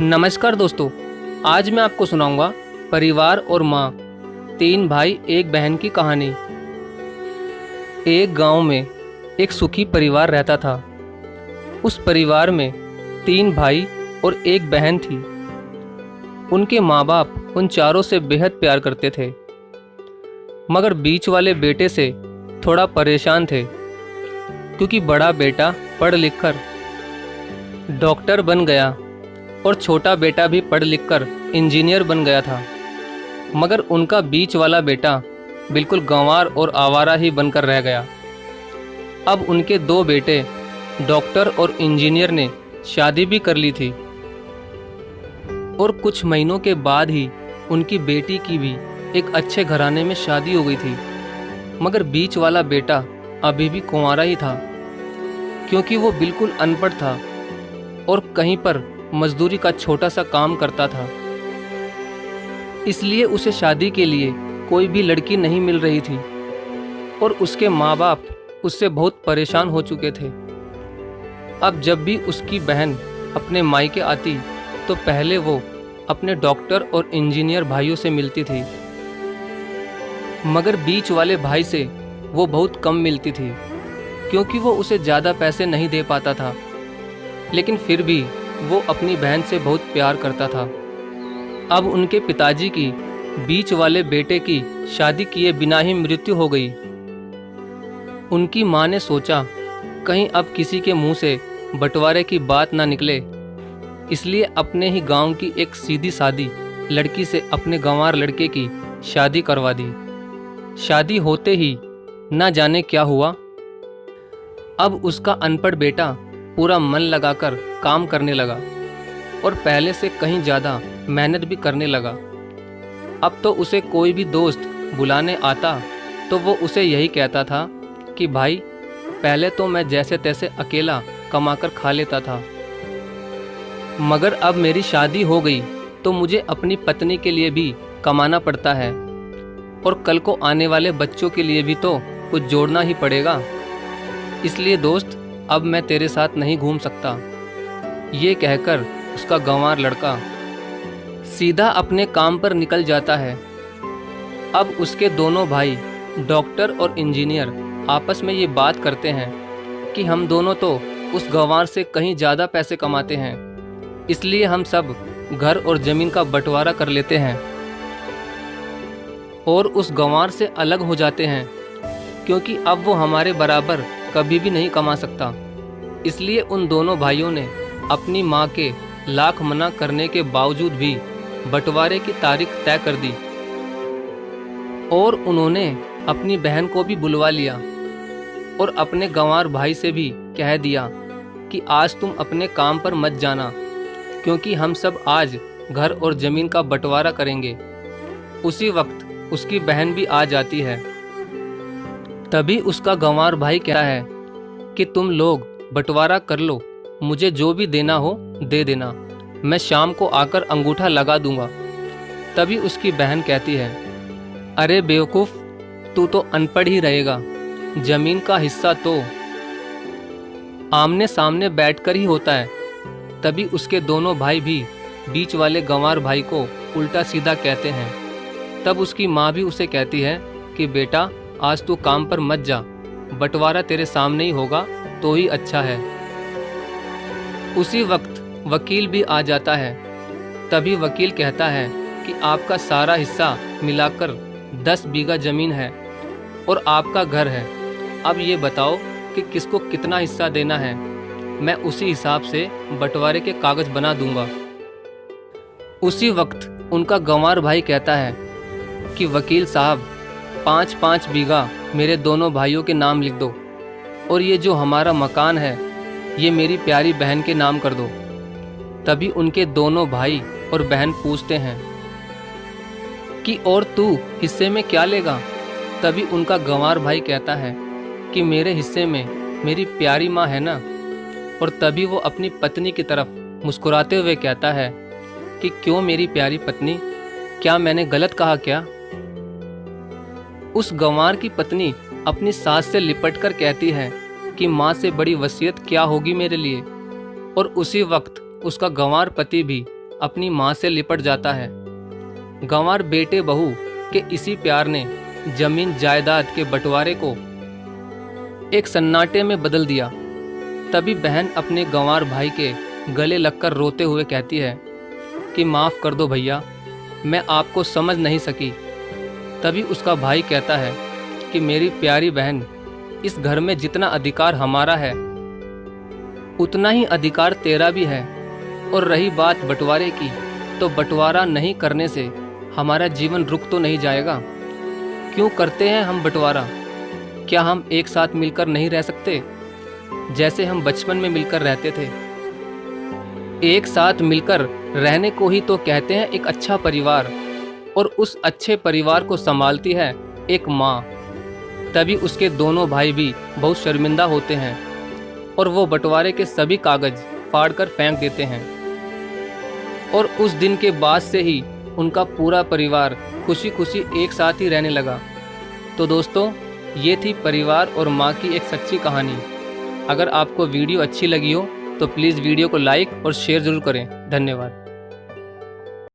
नमस्कार दोस्तों। आज मैं आपको सुनाऊंगा परिवार और माँ, तीन भाई एक बहन की कहानी। एक गांव में एक सुखी परिवार रहता था। उस परिवार में तीन भाई और एक बहन थी। उनके माँ बाप उन चारों से बेहद प्यार करते थे, मगर बीच वाले बेटे से थोड़ा परेशान थे, क्योंकि बड़ा बेटा पढ़ लिख कर डॉक्टर बन गया और छोटा बेटा भी पढ़ लिख कर इंजीनियर बन गया था। मगर उनका बीच वाला बेटा बिल्कुल गंवार और आवारा ही बनकर रह गया। अब उनके दो बेटे डॉक्टर और इंजीनियर ने शादी भी कर ली थी, और कुछ महीनों के बाद ही उनकी बेटी की भी एक अच्छे घराने में शादी हो गई थी। मगर बीच वाला बेटा अभी भी कुंवारा ही था, क्योंकि वो बिल्कुल अनपढ़ था और कहीं पर मजदूरी का छोटा सा काम करता था। इसलिए उसे शादी के लिए कोई भी लड़की नहीं मिल रही थी, और उसके माँ बाप उससे बहुत परेशान हो चुके थे। अब जब भी उसकी बहन अपने मायके आती तो पहले वो अपने डॉक्टर और इंजीनियर भाइयों से मिलती थी, मगर बीच वाले भाई से वो बहुत कम मिलती थी, क्योंकि वो उसे ज़्यादा पैसे नहीं दे पाता था। लेकिन फिर भी वो अपनी बहन से बहुत प्यार करता था। अब उनके पिताजी की बीच वाले बेटे की शादी किए बिना ही मृत्यु हो गई। उनकी माँ ने सोचा कहीं अब किसी के मुंह से बंटवारे की बात ना निकले, इसलिए अपने ही गांव की एक सीधी सादी लड़की से अपने गंवार लड़के की शादी करवा दी। शादी होते ही ना जाने क्या हुआ। अब उसका अनपढ़ बेटा पूरा मन लगाकर काम करने लगा और पहले से कहीं ज़्यादा मेहनत भी करने लगा। अब तो उसे कोई भी दोस्त बुलाने आता तो वो उसे यही कहता था कि भाई, पहले तो मैं जैसे तैसे अकेला कमाकर खा लेता था, मगर अब मेरी शादी हो गई तो मुझे अपनी पत्नी के लिए भी कमाना पड़ता है, और कल को आने वाले बच्चों के लिए भी तो कुछ जोड़ना ही पड़ेगा। इसलिए दोस्त, अब मैं तेरे साथ नहीं घूम सकता। ये कहकर उसका गंवार लड़का सीधा अपने काम पर निकल जाता है। अब उसके दोनों भाई डॉक्टर और इंजीनियर आपस में ये बात करते हैं कि हम दोनों तो उस गंवार से कहीं ज़्यादा पैसे कमाते हैं, इसलिए हम सब घर और ज़मीन का बंटवारा कर लेते हैं और उस गंवार से अलग हो जाते हैं, क्योंकि अब वो हमारे बराबर कभी भी नहीं कमा सकता। इसलिए उन दोनों भाइयों ने अपनी माँ के लाख मना करने के बावजूद भी बंटवारे की तारीख तय कर दी, और उन्होंने अपनी बहन को भी बुलवा लिया और अपने गंवार भाई से भी कह दिया कि आज तुम अपने काम पर मत जाना, क्योंकि हम सब आज घर और ज़मीन का बंटवारा करेंगे। उसी वक्त उसकी बहन भी आ जाती है। तभी उसका गंवार भाई कहता है कि तुम लोग बंटवारा कर लो, मुझे जो भी देना हो दे देना, मैं शाम को आकर अंगूठा लगा दूंगा। तभी उसकी बहन कहती है, अरे बेवकूफ़, तू तो अनपढ़ ही रहेगा, जमीन का हिस्सा तो आमने सामने बैठकर ही होता है। तभी उसके दोनों भाई भी बीच वाले गंवार भाई को उल्टा सीधा कहते हैं। तब उसकी माँ भी उसे कहती है कि बेटा, आज तू काम पर मत जा, बंटवारा तेरे सामने ही होगा तो ही अच्छा है। उसी वक्त वकील भी आ जाता है। तभी वकील कहता है कि आपका सारा हिस्सा मिलाकर 10 बीघा ज़मीन है और आपका घर है। अब ये बताओ कि किसको कितना हिस्सा देना है, मैं उसी हिसाब से बंटवारे के कागज़ बना दूंगा। उसी वक्त उनका गंवार भाई कहता है कि वकील साहब, 5-5 बीघा मेरे दोनों भाइयों के नाम लिख दो, और ये जो हमारा मकान है ये मेरी प्यारी बहन के नाम कर दो। तभी उनके दोनों भाई और बहन पूछते हैं कि और तू हिस्से में क्या लेगा। तभी उनका गंवार भाई कहता है कि मेरे हिस्से में मेरी प्यारी माँ है ना। और तभी वो अपनी पत्नी की तरफ मुस्कुराते हुए कहता है कि क्यों मेरी प्यारी पत्नी, क्या मैंने गलत कहा क्या? उस गंवार की पत्नी अपनी सास से लिपटकर कहती है कि माँ से बड़ी वसीयत क्या होगी मेरे लिए। और उसी वक्त उसका गंवार पति भी अपनी माँ से लिपट जाता है। गंवार बेटे बहू के इसी प्यार ने जमीन जायदाद के बंटवारे को एक सन्नाटे में बदल दिया। तभी बहन अपने गंवार भाई के गले लगकर रोते हुए कहती है कि माफ़ कर दो भैया, मैं आपको समझ नहीं सकी। तभी उसका भाई कहता है कि मेरी प्यारी बहन, इस घर में जितना अधिकार हमारा है उतना ही अधिकार तेरा भी है। और रही बात बंटवारे की, तो बंटवारा नहीं करने से हमारा जीवन रुक तो नहीं जाएगा। क्यों करते हैं हम बंटवारा? क्या हम एक साथ मिलकर नहीं रह सकते, जैसे हम बचपन में मिलकर रहते थे? एक साथ मिलकर रहने को ही तो कहते हैं एक अच्छा परिवार, और उस अच्छे परिवार को संभालती है एक माँ। तभी उसके दोनों भाई भी बहुत शर्मिंदा होते हैं और वो बंटवारे के सभी कागज फाड़कर फेंक देते हैं। और उस दिन के बाद से ही उनका पूरा परिवार खुशी खुशी एक साथ ही रहने लगा। तो दोस्तों, ये थी परिवार और माँ की एक सच्ची कहानी। अगर आपको वीडियो अच्छी लगी हो तो प्लीज़ वीडियो को लाइक और शेयर ज़रूर करें। धन्यवाद।